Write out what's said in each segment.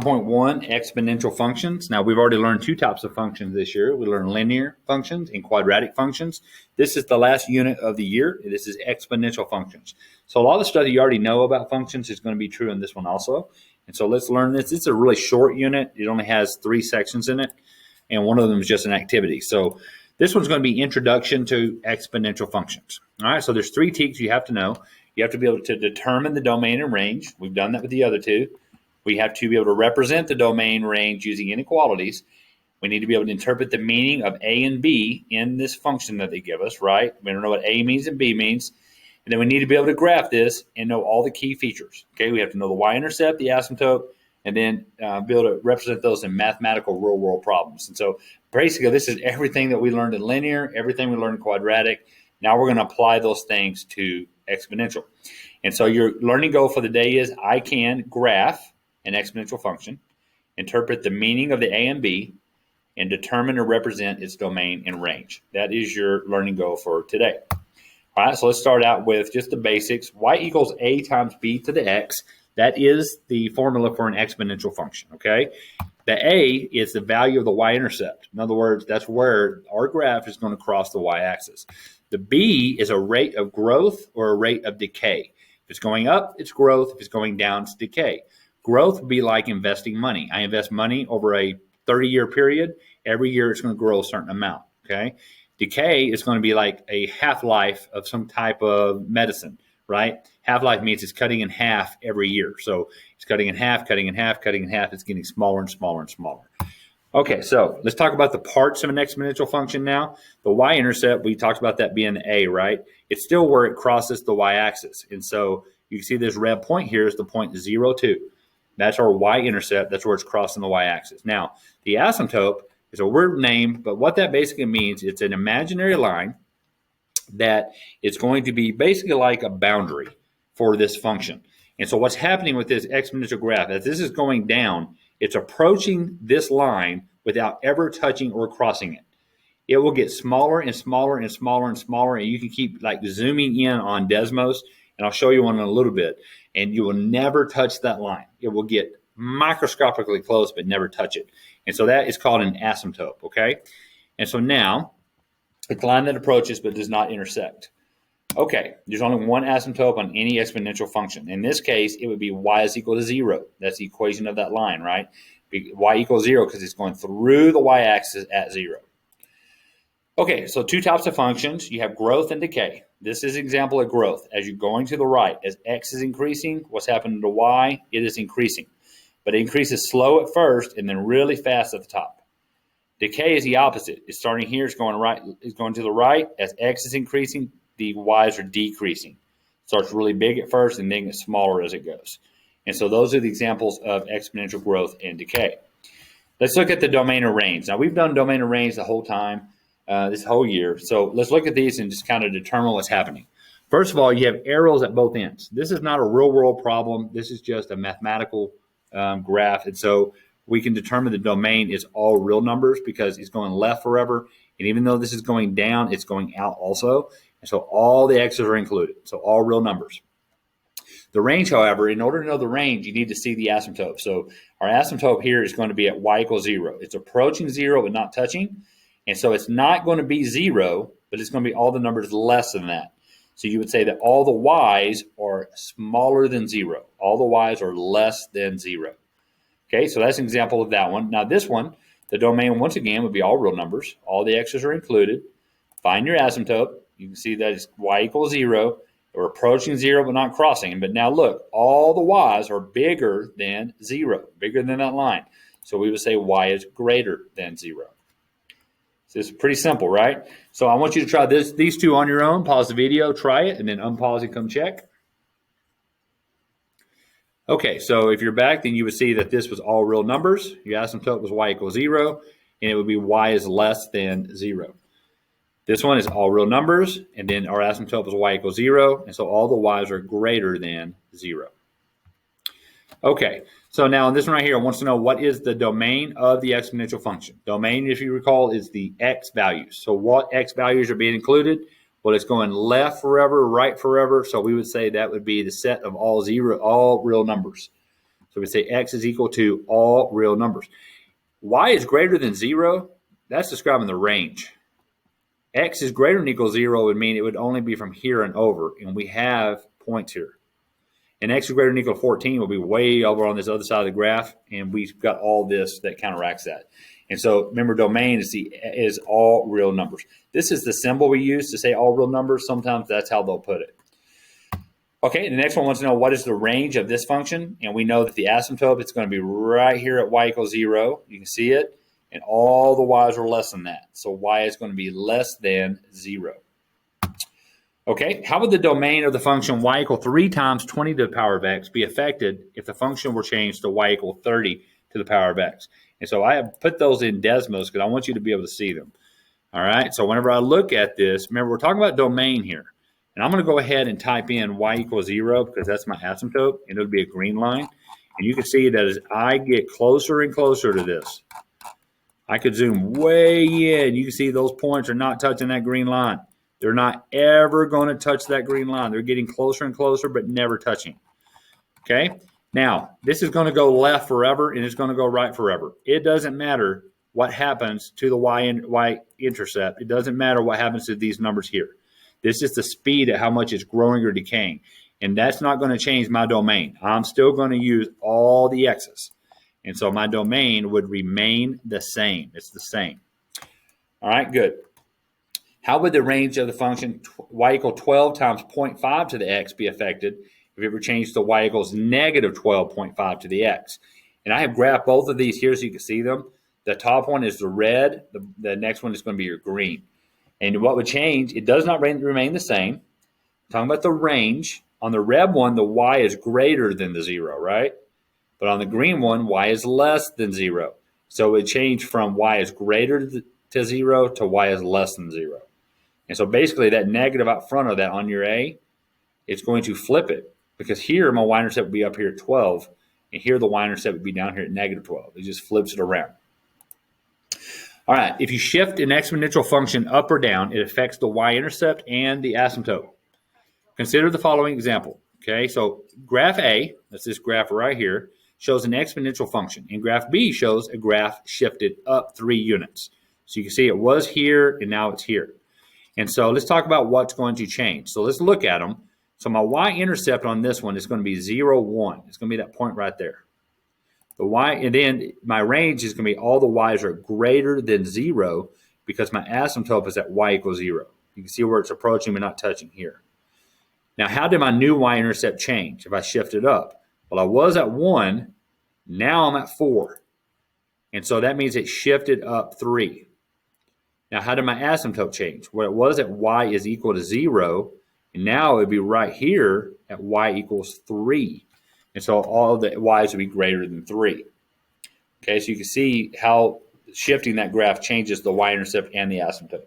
9.1 exponential functions. Now, we've already learned two types of functions this year. We learned linear functions and quadratic functions. This is the last unit of the year. This is exponential functions. So a lot of the stuff that you already know about functions is going to be true in this one also. And so let's learn this. It's a really short unit. It only has 3 sections in it, and one of them is just an activity. So this one's going to be introduction to exponential functions. All right, so there's 3 T's you have to know. You have to be able to determine the domain and range. We've done that with the other 2. We have to be able to represent the domain range using inequalities. We need to be able to interpret the meaning of A and B in this function that they give us, right? We don't know what A means and B means. And then we need to be able to graph this and know all the key features. Okay, we have to know the y-intercept, the asymptote, and then be able to represent those in mathematical real-world problems. And so basically, this is everything that we learned in linear, everything we learned in quadratic. Now we're going to apply those things to exponential. And so your learning goal for the day is I can graph an exponential function, interpret the meaning of the A and B, and determine or represent its domain and range. That is your learning goal for today. All right, so let's start out with just the basics. Y equals A times B to the X. That is the formula for an exponential function, okay? The A is the value of the y-intercept. In other words, that's where our graph is going to cross the y-axis. The B is a rate of growth or a rate of decay. If it's going up, it's growth. If it's going down, it's decay. Growth would be like investing money. I invest money over a 30-year period. Every year it's going to grow a certain amount, okay? Decay is going to be like a half-life of some type of medicine, right? Half-life means it's cutting in half every year. So it's cutting in half, cutting in half, cutting in half. It's getting smaller and smaller and smaller. Okay, so let's talk about the parts of an exponential function now. The y-intercept, we talked about that being the A, right? It's still where it crosses the y-axis. And so you can see this red point here is the point 0, 2. That's our y-intercept. That's where it's crossing the y-axis. Now, the asymptote is a weird name, but what that basically means, it's an imaginary line that is going to be basically like a boundary for this function. And so what's happening with this exponential graph, as this is going down, it's approaching this line without ever touching or crossing it. It will get smaller and smaller and smaller and smaller, and you can keep like zooming in on Desmos, and I'll show you one in a little bit, and you will never touch that line. It will get microscopically close, but never touch it. And so that is called an asymptote, okay? And so now, it's a line that approaches but does not intersect. Okay, there's only one asymptote on any exponential function. In this case, it would be y is equal to 0. That's the equation of that line, right? Y equals 0 because it's going through the y-axis at 0. Okay, so 2 types of functions. You have growth and decay. This is an example of growth. As you're going to the right, as x is increasing, what's happening to y? It is increasing. But it increases slow at first and then really fast at the top. Decay is the opposite. It's starting here, it's going right, it's going to the right. As x is increasing, the y's are decreasing. It starts really big at first and then gets smaller as it goes. And so those are the examples of exponential growth and decay. Let's look at the domain or range. Now, we've done domain or range the whole time, this whole year. So let's look at these and just kind of determine what's happening. First of all, you have arrows at both ends. This is not a real-world problem. This is just a mathematical graph. And so we can determine the domain is all real numbers because it's going left forever. And even though this is going down, it's going out also. And so all the x's are included. So all real numbers. The range, however, in order to know the range, you need to see the asymptote. So our asymptote here is going to be at y equals 0. It's approaching 0 but not touching. And so it's not going to be 0, but it's going to be all the numbers less than that. So you would say that all the y's are smaller than 0. All the y's are less than 0. Okay, so that's an example of that one. Now this one, the domain, once again, would be all real numbers. All the x's are included. Find your asymptote. You can see that it's y equals 0. We're approaching 0 but not crossing. But now look, all the y's are bigger than 0, bigger than that line. So we would say y is greater than 0. So it's pretty simple, right? So I want you to try these 2 on your own. Pause the video, try it, and then unpause and come check. Okay, so if you're back, then you would see that this was all real numbers. Your asymptote was y equals 0, and it would be y is less than 0. This one is all real numbers, and then our asymptote was y equals 0, and so all the y's are greater than 0. Okay, so now this one right here wants to know what is the domain of the exponential function. Domain, if you recall, is the x values. So what x values are being included? Well, it's going left forever, right forever, so we would say that would be the set of all real numbers. So we say x is equal to all real numbers. Y is greater than 0. That's describing the range. X is greater than or equal to 0 would mean it would only be from here and over, and we have points here. And x is greater than or equal to 14 will be way over on this other side of the graph, and we've got all this that counteracts that. And so remember, domain is all real numbers. This is the symbol we use to say all real numbers. Sometimes that's how they'll put it. Okay, the next one wants to know what is the range of this function, and we know that the asymptote is going to be right here at y equals 0. You can see it, and all the y's are less than that. So y is going to be less than 0. Okay, how would the domain of the function y equal 3 times 20 to the power of x be affected if the function were changed to y equal 30 to the power of x? And so I have put those in Desmos because I want you to be able to see them. All right, so whenever I look at this, remember we're talking about domain here. And I'm going to go ahead and type in y equals 0 because that's my asymptote, and it'll be a green line. And you can see that as I get closer and closer to this, I could zoom way in. You can see those points are not touching that green line. They're not ever going to touch that green line. They're getting closer and closer, but never touching. Okay? Now, this is going to go left forever, and it's going to go right forever. It doesn't matter what happens to the y-intercept. It doesn't matter what happens to these numbers here. This is the speed at how much it's growing or decaying. And that's not going to change my domain. I'm still going to use all the x's. And so my domain would remain the same. It's the same. All right, good. How would the range of the function y equal 12 times 0.5 to the x be affected if it were changed to y equals negative 12.5 to the x? And I have graphed both of these here so you can see them. The top one is the red. The next one is going to be your green. And what would change, it does not remain the same. Talking about the range. On the red one, the y is greater than the 0, right? But on the green one, y is less than 0. So it would change from y is greater to 0 to y is less than 0. And so basically that negative out front of that on your A, it's going to flip it. Because here my y-intercept would be up here at 12, and here the y-intercept would be down here at negative 12. It just flips it around. All right, if you shift an exponential function up or down, it affects the y-intercept and the asymptote. Consider the following example. Okay, so graph A, that's this graph right here, shows an exponential function. And graph B shows a graph shifted up 3 units. So you can see it was here, and now it's here. And so let's talk about what's going to change. So let's look at them. So my y-intercept on this one is going to be 0, 1. It's going to be that point right there. The y, and then my range is going to be all the y's are greater than 0 because my asymptote is at y equals 0. You can see where it's approaching but not touching here. Now, how did my new y-intercept change if I shift it up? Well, I was at 1. Now I'm at 4. And so that means it shifted up 3. Now, how did my asymptote change? Well, it was at y is equal to 0. And now it would be right here at y equals 3. And so all the y's would be greater than 3. Okay, so you can see how shifting that graph changes the y-intercept and the asymptote.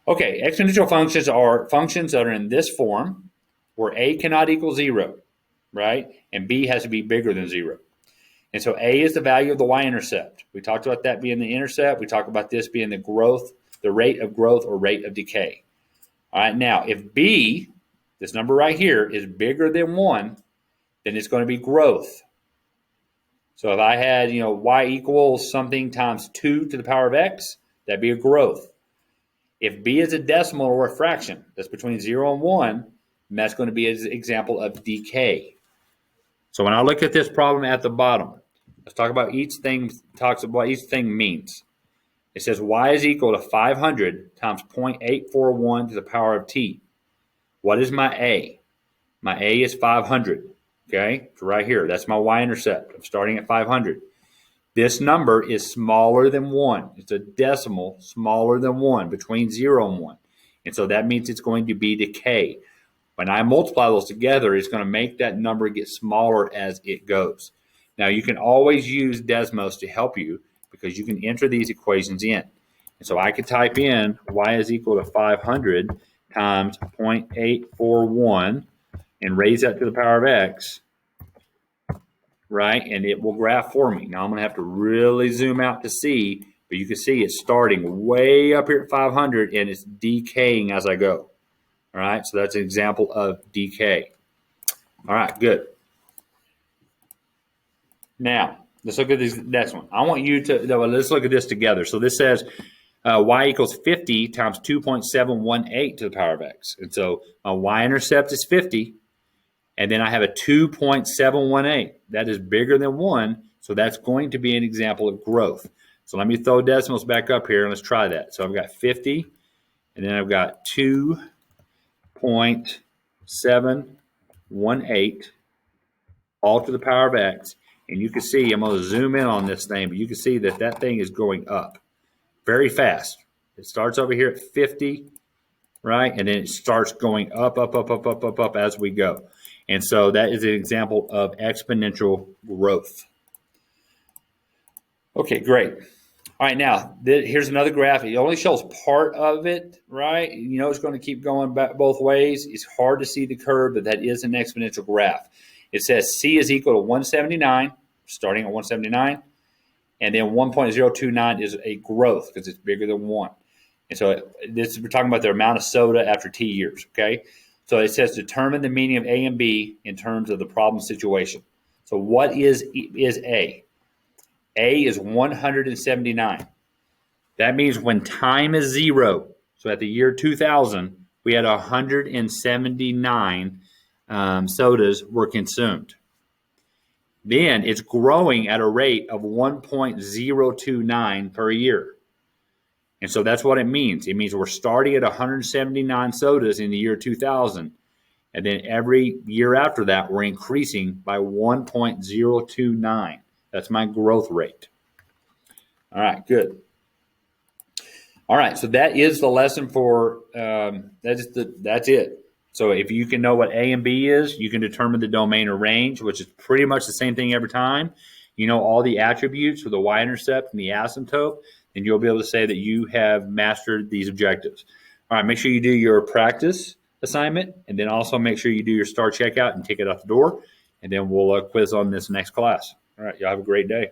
Okay, exponential functions are functions that are in this form where a cannot equal 0, right? And b has to be bigger than 0. And so a is the value of the y-intercept. We talked about that being the intercept. We talked about this being the growth, the rate of growth or rate of decay. All right, now if b, this number right here, is bigger than 1, then it's going to be growth. So if I had, y equals something times 2 to the power of x, that'd be a growth. If b is a decimal or a fraction, that's between 0 and 1, then that's going to be an example of decay. So when I look at this problem at the bottom, let's talk about each thing, talks about what each thing means. It says y is equal to 500 times 0.841 to the power of t. What is my a? My a is 500. Okay, so right here, that's my y-intercept. I'm starting at 500. This number is smaller than 1. It's a decimal smaller than 1, between 0 and 1. And so that means it's going to be decay. When I multiply those together, it's going to make that number get smaller as it goes. Now, you can always use Desmos to help you because you can enter these equations in. And so I could type in y is equal to 500 times 0.841 and raise that to the power of x, right? And it will graph for me. Now I'm going to have to really zoom out to see, but you can see it's starting way up here at 500 and it's decaying as I go. All right, so that's an example of decay. All right, good. Now, let's look at this next one. I want you to, well, let's look at this together. So this says y equals 50 times 2.718 to the power of x. And so my y-intercept is 50, and then I have a 2.718. That is bigger than 1, so that's going to be an example of growth. So let me throw decimals back up here, and let's try that. So I've got 50, and then I've got 2.718 all to the power of x. And you can see, I'm going to zoom in on this thing, but you can see that that thing is going up very fast. It starts over here at 50, right? And then it starts going up, up, up, up, up, up, up as we go. And so that is an example of exponential growth. Okay, great. All right, now, here's another graph. It only shows part of it, right? You know it's going to keep going back both ways. It's hard to see the curve, but that is an exponential graph. It says C is equal to 179, starting at 179, and then 1.029 is a growth because it's bigger than 1. And so we're talking about the amount of soda after T years, okay? So it says determine the meaning of A and B in terms of the problem situation. So what is A? A is 179. That means when time is 0, so at the year 2000, we had 179 sodas were consumed. Then it's growing at a rate of 1.029 per year. And so that's what it means. It means we're starting at 179 sodas in the year 2000. And then every year after that, we're increasing by 1.029. That's my growth rate. All right, good. All right, so that is the lesson for, that's it. So if you can know what A and B is, you can determine the domain or range, which is pretty much the same thing every time. You know all the attributes for the y-intercept and the asymptote, and you'll be able to say that you have mastered these objectives. All right, make sure you do your practice assignment, and then also make sure you do your star checkout and take it out the door, and then we'll quiz on this next class. All right, y'all have a great day.